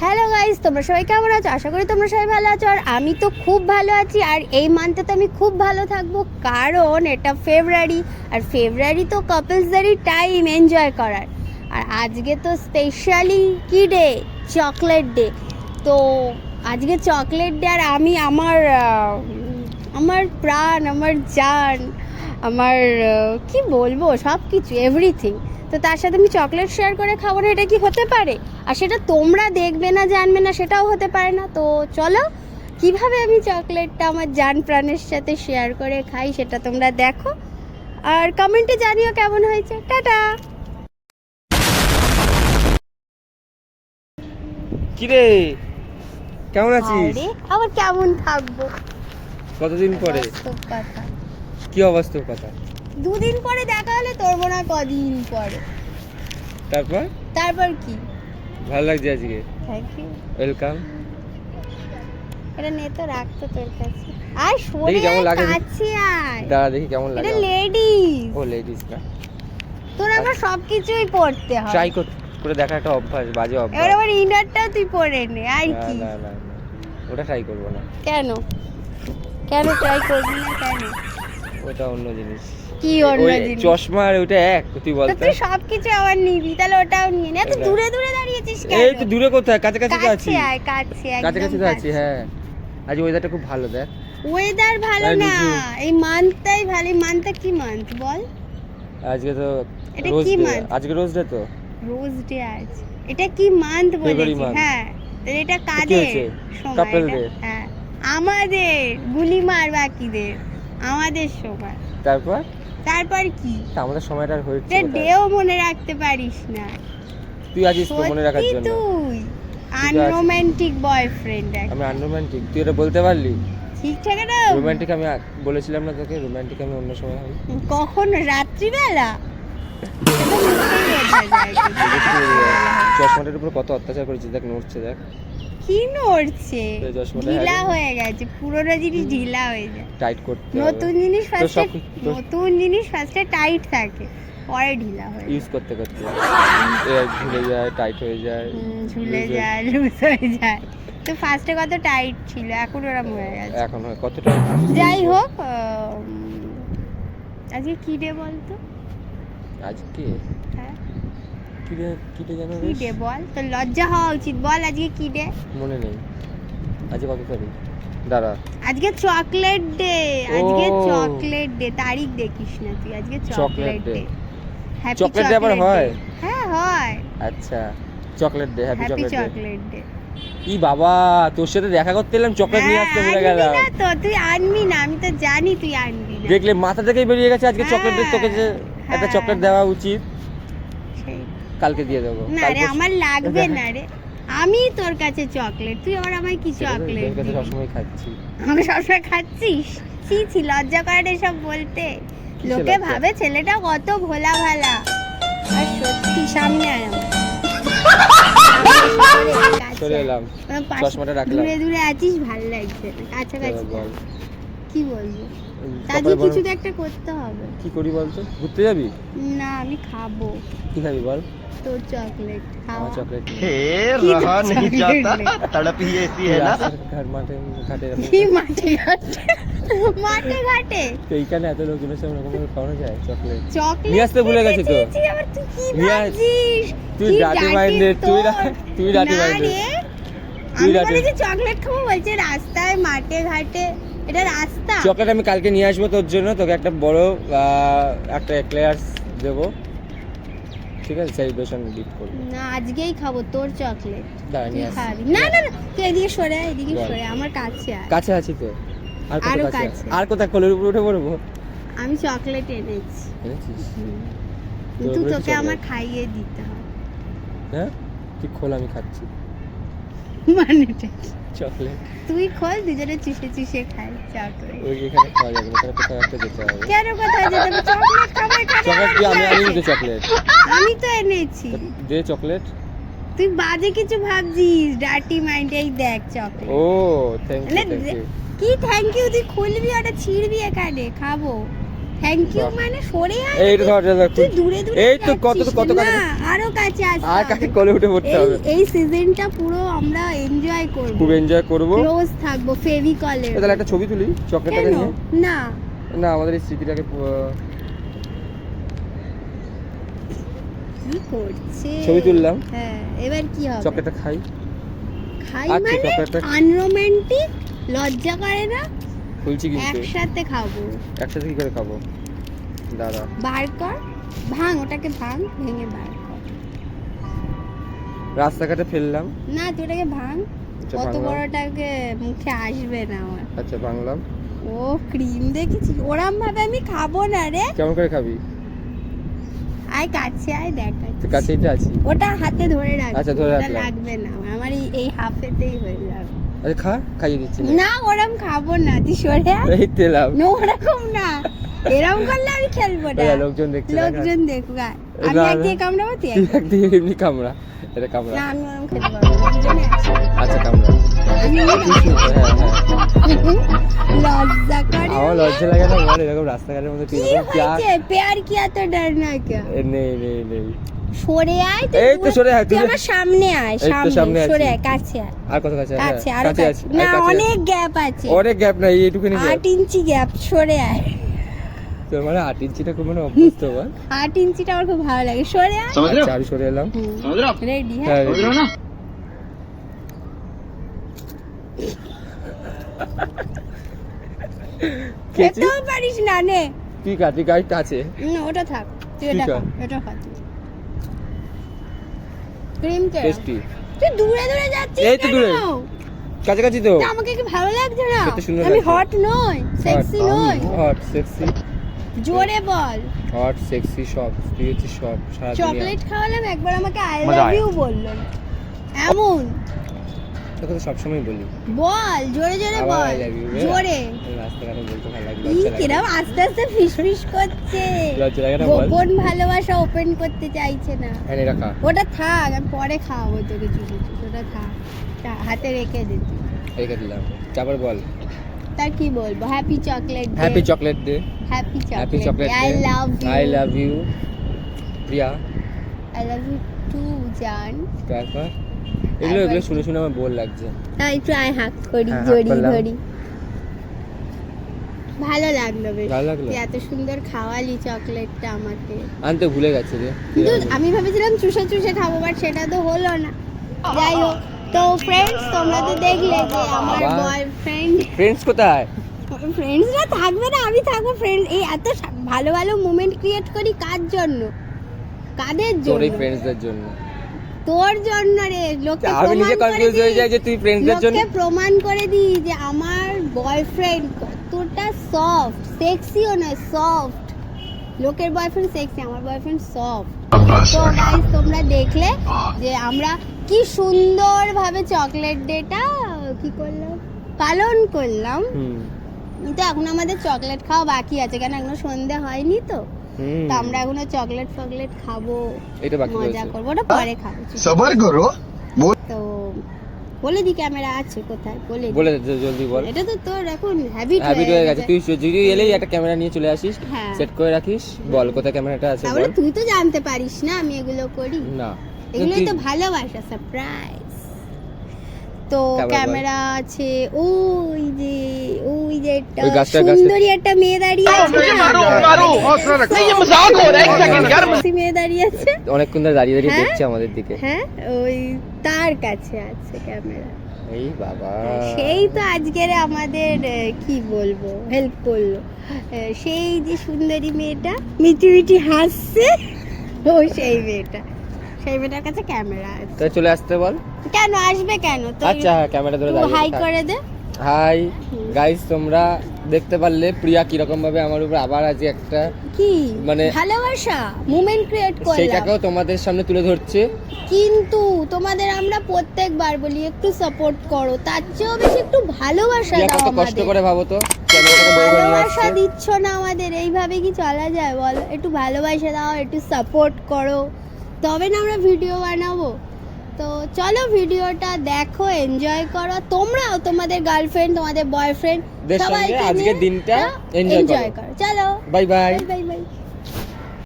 Hello guys, তোমরা সবাই কেমন আছো? আশা করি তোমরা সবাই ভালো আছো। আর আমি তো খুব ভালো আছি। আর এই মান্থে তো আমি খুব ভালো থাকবো, কারণ এটা ফেব্রুয়ারি। আর ফেব্রুয়ারি তো কাপলসদেরই টাইম এনজয় করার। আর আজকে তো স্পেশালি কি ডে? Chocolate day. তো আজকে চকলেট ডে, আর আমি আমার প্রাণ, আমার জান, আমার কি বলবো, সব কিছু এভরিথিং। তো তার সাথে আমি চকলেট শেয়ার করে খাবো না, এটা কি হতে পারে? আর সেটা তোমরা দেখবে না, জানবে না, সেটাও হতে পারে না। তো চলো, কিভাবে আমি চকলেটটা আমার জান প্রাণের সাথে শেয়ার করে খাই সেটা তোমরা দেখো, আর কমেন্টে জানিও কেমন হয়েছে। টাটা। কিরে, কেমন আছিস? আরে আবার কেমন থাকবো, কতদিন পরে? বাস্তব কথা। কি অবাস্তব কথা? দুদিন পরে দেখা হলে তোর মনে হয় কদিন পরে। তারপর কি ভালো লাগছে আজকে। Thank you. ওয়েলকাম। এটা নে তো, রাখতো তোর কাছে। আর শোনে, দেখি কেমন লাগে। কাছে আয়। দাঁড়া দেখি কেমন লাগে। এটা লেডিস। ও লেডিস না? তোর আবার সবকিছুই পড়তে হয়। ট্রাই করে দেখা একটা অভ্যাস, বাজে অভ্যাস। এবার আবার ইনারটাও তুই পরে নে, আর না কি? না না না, ওটা ট্রাই করব না। কেন কেন ট্রাই করবি না কেন? ওটা অন্য জিনিস। কি অন্য ওই জিনিস? চশমা আর ওটা এক, তুই বল তো তো। তুই সবকিছু আবার নিবি, তাহলে ওটাও নিয়ে নে। এত এটা। দূরে দূরে দাঁড়িয়েছিস কেন? এই তো দূরে কোথায়, কাছে কাছে তো আছি। কাছে আয়, কাছে, কাছে একদম কাছে তো আছি। হ্যাঁ, আজ ওয়েদারটা খুব ভালো। দেখ ওয়েদার ভালো আর না, নিচু। এই মান্থটাই ভালো। এই মান্থটা কি মান্থ বল? আজকে তো এটা রোজ কি ডে। month? আজকে রোজ ডে তো। রোজ ডে আজ। এটা কি মান্থ February বলেছি? month। হ্যাঁ, তো এটা কি কাদের হয়েছে? সময়? Couple এটা? day। হ্যাঁ, আমাদের গুলিমার বাকিদের, আমাদের সময়। তারপর কি? তা আমাদের সময়টা আর হয়েছে এটা কোথায়? ডেও মনে রাখতে পারিস না। তুই আছিস তো মনে রাখার সত্যি জন্য। তুই আছিস। Unromantic boyfriend. আমি আনরোম্যান্টিক? তুই এটা বলতে পারলি? ঠিকঠাক এটা রোমান্টিক আমি বলেছিলাম না তোকে? রোমান্টিক আমি অন্য সময় হই। কখন? রাত্রিবেলা? এটা মুখেই বোঝা যায় কি। চশমাটার উপর কত অত্যাচার করেছিস, দেখ নড়ছে, দেখ কি নড়ছে? এই চশমাটা ঢিলা হারিয়ে- হয়ে গেছে, পুরোনো জিনিস ঢিলা হয়ে যায়। টাইট করতে হবে। নতুন জিনিস তো ফার্স্টে, সব তো নতুন জিনিস ফার্স্টে টাইট থাকে, পরে ঢিলা হয়ে যায়। ইউজ করতে করতে ঝুলে যায়, টাইট হয়ে যায়, ঝুলে লুজ হয়ে- যায়, লুজ হয়ে যায়। তো ফার্স্টে কত টাইট ছিল, এখন ওরম হয়ে গেছে। এখন হয় কতটা। যাই হোক, আজকে কি ডে বলতো? আজকে হ্যাঁ, কি ডে জানো? কি ডে বল? তোর লজ্জা হওয়া উচিত, বল আজকে কি ডে? মনে নেই। আজকে কত তারিখ? দাঁড়া। আজকে চকলেট ডে। আজকে ও। চকলেট ডে, তারিখ দেখিস না তুই। আজকে chocolate chocolate day. Day. Happy chocolate day আবার হয়? হ্যাঁ হয়। আচ্ছা, chocolate day, happy happy chocolate day. Chocolate day. ই বাবা, তোর সাথে দেখা করতে এলাম, চকলেট নিয়ে আসতে ভুলে গেলাম। না তো, তুই আনবি না, আমি তো জানি তুই আনবি না। দেখলে মাথা থেকেই বেরিয়ে গেছে আজকে হ্যাঁ, চকলেট ডে। তোকে যে একটা হ্যাঁ। চকলেট দেওয়া উচিত, সেই। কালকে দিয়ে দেবো। না কাল রে, পরশু- আমার লাগবে না রে। আমি তোর কাছে চকলেট, তুই আবার আমায় কি সেটা তো চকলেট তোর কাছে দিবি? সবসময় খাচ্ছি। আমাকে সবসময় খাচ্ছিস? ছি ছি, লজ্জা করে না এসব বলতে। কিসে লোকে লজ্জা? ভাবে ছেলেটা কত ভোলা ভালা, আর সত্যি। সামনে আয় আমার। চলে এলাম, চশমাটা রাখলাম। দূরে দূরে আছিস, ভাল লাগছে না, কাছাকাছি এবার বল। আয়। কি বলবো? সকালে আজকে বল, কিছু তো একটা করতে হবে। কি করি বলতো? ঘুরতে যাবি? না, আমি খাবো কি খাবি বল? তোর চকলেট। খাওয়া। আমার চকলেট নেই। हे की रहा तो नहीं चॉकलेट जाता, ले। तड़प ही ऐसी है ना। রাস্তার ঘাট মাঠে ঘাটে কি মাঠে ঘাটে? মাঠে ঘাটে তো এইখানে এত লোকজনের সামনে ওরকম ভাবে খাওয়ানো যায় চকলেট? চকলেট নিয়ে আসতে ভুলে গেছি তো। দেখেছি, আবার তুই কি নিয়ে আস। ভাবছিস? তুই কি ডাটি ডাটি মাইন্ডেড, তুই তোর? তুই ডাটি না মাইন্ডেড। রে, তুই আমি ডাটি- বলেছি চকলেট খাবো, বলছে রাস্তায় মাঠে ঘাটে। এটা রাস্তা? চকলেট আমি কালকে নিয়ে আসবো তোর জন্য। তোকে একটা বড় একটা এক্লেয়ার্স দেবো, ঠিক আছে? সেলিব্রেশন গিফট করবো। না, আজকেই খাবো তোর চকলেট। দাঁড়া তুই নিয়ে আসছি। খাবি না? না না, তুই এদিকে সরে আয়, এদিকে বল। সরে আয়, আমার কাছে আয়। কাছে আছি তো। আর কত আরো কাছে? কাছে। আর কোথায় কোলের উপর উঠে পড়বো? আমি চকলেট এনেছি, এনেছিস? কিন্তু বলেছি তোকে চকলেট। আমার খাইয়ে দিতে হবে। হ্যাঁ, তুই খোল, আমি খাচ্ছি মানেটা কি? চকলেট। তুই খোল, দুজনে চুষে চুষে খাই চকলেট। ওই এখানে খাওয়া যাবে না, তাহলে কোথাও একটা যেতে হবে। কেন কোথায় যেতে হবে? চকলেট খাবো এখানে। চকলেট কি? আমি আমার আনি কি তো আছে? চকলেট। আমি তো এনেছি। দে চকলেট। তুই বাজে কিছু ভাবছিস, ডার্টি মাইন্ড। এই দেখ চকলেট। ও থ্যাংক ইউ, মানে থ্যাংক ইউ। কি থ্যাংক ইউ? তুই খুলবি, ওটা ছিঁড়বি, এখানে খাবো। থ্যাংক ইউ বাহ। মানে সরে আয় এই তো ধর তুই দূরে দূরে এই তো কত যাচ্ছিস। কত না কাছে আরো কাছে আসতে আর হবে। কাছে কোলে উঠে পড়তে হবে এই সিজনটা পুরো আমরা এনজয় করব খুব এনজয় করবো ক্লোজ থাকবো ফেভিকলের তাহলে একটা ছবি তুলি চকলেটটাকে কেন নিয়ে না না আমাদের এই স্মৃতিটাকে কি করছে ছবি তুললাম। হ্যাঁ এবার কি হবে চকলেটটা খাই খাই আচ্ছা, মানে চকলেটটা- আনরোমান্টিক লজ্জা করে না খুলছি কিন্তু একসাথে খাবো একসাথে কি করে খাবো দাঁড়া বার কর ভাঙ ওটাকে ভাঙ ভেঙে বার কর রাস্তাঘাটে ফেললাম না তুই ওটাকে ভাঙ আচ্ছা, কত ভাঙলাম। বড়টাকে মুখে আসবে না আমার আচ্ছা বাংলাম ও ক্রিম দেখেছিস ওরম ভাবে আমি খাবো না রে কেমন করে খাবি আয় কাছে আয় দেখ তুই কাছেই তো আছি ওটা হাতে ধরে রাখ আচ্ছা, ধরে ওটা রাখলাম। লাগবে না আমার এই হাফেতেই হয়ে যাবে আচ্ছা খা খাইয়ে দিচ্ছি না না ওরম খাবো না তুই সরে আয় এই তেলাম না ওরকম না এরম করলে আমি খেলবো না লোকজন দেখছে না, লোকজন দেখুক আয়। আমি না, একদিকে না। কামড়াবো তুই তুই একদিকে। একদিকে এমনি কামড়া এটা কামড়া না আমি ওরম খেতে পারবো না দুজনে একসাথে। আচ্ছা কামড়া আমি হ্যাঁ লজ্জা করে আমার লজ্জা লাগে না বল এরকম রাস্তাঘাটের মধ্যে তুই কি এরকম যা হয়েছে প্যার কিয়া তো ডর না কিয়া নেই নেই নেই সরে আয় তুই এই তো দূরে- সরে আয়, তুই তুই- আমার সামনে আয় এই তো সামনে সামনে আছি। সরে আয় কাছে আয় আর কত কাছে হ্যাঁ, কাছে আরো কাছে কাছে আছি না আর কাছে আছি। অনেক গ্যাপ আছে অনেক গ্যাপ নাই এইটুকুনি 8 ইঞ্চি গ্যাপ সরে আয় তোর মানে 8 ইঞ্চিটা খুব মানে অভ্যস্ত বল 8 ইঞ্চিটা আমার খুব ভালো লাগে সরে আয় আচ্ছা আমি সরে এলাম রেডি হ্যাঁ হ্যাঁ ready। খেয়েছি? খেতেও পারিস না নে ঠিক আছে গাড়িটা আছে না ওটা থাক তুই ঠিক এটা খা আছে। এটা খা তুই ক্রিম কে টেস্টি তুই দূরে দূরে যাচ্ছিস এই তো কেন? দূরে। কাছাকাছি তো তা আমাকে কি ভালো লাগছে না কত সুন্দর আমি লাগছে। হট নই সেক্সি নই হট সেক্সি জোরে বল হট সেক্সি সব তুই হচ্ছে সব সারা দুনিয়া চকলেট খাওয়ালাম একবার আমাকে আই মজা লাভ আয়। ইউ বললো না। এমন তোকে তো সবসময় বলি বল জোরে জোরে আবার বল I love you রে। জোরে এই রাস্তাঘাটে বলতে ভালো লাগে ই লজ্জা লাগে কিরম আস্তে আস্তে ফিসফিস করছে লজ্জা লাগে না বল গোপন ভালোবাসা ওপেন করতে চাইছে না হ্যাঁ এটা খা ওটা থাক আমি পরে খাওয়াবো তোকে চুষে চুষে ওটা থাক হাতে রেখে দে তুই। রেখে দিলাম তারপর বল তার কি বলবো happy chocolate happy chocolate day happy happy chocolate chocolate I love you I love you Priya I love you too জান তারপর এগুলো এগুলো শুনে শুনে আমার বোর লাগছে তাই একটু আয় হাত করি হ্যাঁ, হাত জড়ি করলাম। ধরি ভালো লাগলো বেশ ভালো লাগলো? তুই এত সুন্দর খাওয়ালি চকলেটটা আমাকে আনতে ভুলে গেছে রে কিন্তু আমি ভেবেছিলাম চুষে চুষে খাবো বাট সেটা তো হলো না যাই হোক তো ফ্রেন্ডস তোমরা তো দেখলে যে আমার বাবা। বয়ফ্রেন্ড ফ্রেন্ডস কোথায় ফ্রেন্ডসরা থাকবে না আমি থাকবো ফ্রেন্ড এই এত ভালো ভালো মোমেন্ট ক্রিয়েট করি কার জন্য কাদের তোর এই জন্য ফ্রেন্ডসদের জন্য তোর জন্য রে লোককে আমি নিজে প্রমাণ করে কনফিউজ হয়ে দিই। যাই যে তুই ফ্রেন্ডসদের জন্য লোককে প্রমাণ করে দিই যে আমার বয়ফ্রেন্ড কতটা সফট সেক্সিও নয় সফট লোকের বয়ফ্রেন্ড সেক্সি আমার বয়ফ্রেন্ড সফট তো গাইস তোমরা দেখলে যে আমরা কি সুন্দরভাবে চকলেট ডেটা কি করলাম পালন করলাম হুম কিন্তু এখন আমাদের চকলেট খাওয়া বাকি আছে কেন এখনো সন্ধে হয়নি তো হুম তো আমরা এখনো চকলেট ফকলেট খাবো এটা বাকি মজা রয়েছে করবো ওটা পরে খাবো सबर करो তো বলে দি ক্যামেরা আছে কোথায় বলে দি। বলে দে জলদি বল এটা তো তোর এখন হ্যাবিট হ্যাবিট হয়ে গেছে তুই যদি এলেই একটা ক্যামেরা নিয়ে চলে আসিস হ্যাঁ। সেট করে রাখিস বল কোথায় ক্যামেরাটা আছে তাহলে বল তুই তো জানতে পারিস না আমি এগুলো করি না এগুলোই তুই- তো ভালোবাসা সারপ্রাইজ তো তারপর বল। ক্যামেরা আছে ওই যে একটা ওই গাছটা- সুন্দরী একটা মেয়ে দাঁড়িয়ে আছে Sexy মেয়ে দাঁড়িয়ে আছে অনেকক্ষণ ধরে দাঁড়িয়ে দাঁড়িয়ে হ্যাঁ? দেখছে আমাদের দিকে হ্যাঁ ওই তার কাছে আছে ক্যামেরা এই বাবা সেই তো আজকের আমাদের কি বলবো হেল্প করলো সেই যে সুন্দরী মেয়েটা মিটি মিটি হাসছে ও সেই মেয়েটার কাছে ক্যামেরা আছে তাই চলে আসতে বল কেন আসবে কেন তো আচ্ছা হ্যাঁ ক্যামেরা ধরে দাঁড়িয়ে হাই থাক। করে দে হাই হুম। গাইস তোমরা দেখতে পারলে প্রিয়া কিরকম ভাবে আমার উপর আবার আজ একটা কি মানে- ভালোবাসা মুভমেন্ট ক্রিয়েট করলাম সেইটাকেও তোমাদের সামনে তুলে ধরছে কিন্তু তোমাদের আমরা প্রত্যেকবার বলি একটু সাপোর্ট করো তার চেয়েও বেশি একটু ভালোবাসা প্রিয়া দাও কত কষ্ট আমাদের করে ভাবো তো ক্যামেরাটাকে বড় করে নিয়ে ভালোবাসা আসছে দিচ্ছ না আমাদের এইভাবে কি চলা যায় বলো একটু ভালোবাসা দাও একটু সাপোর্ট করো তবে না আমরা ভিডিও বানাবো তো চলো ভিডিওটা দেখো, এনজয় করো, তোমরাও তোমাদের গার্লফ্রেন্ড, তোমাদের বয়ফ্রেন্ড দের সঙ্গে সবাইকে আজকের নিয়ে দিনটা এনজয় এনজয় করো। চলো বাই বাই বাই বাই।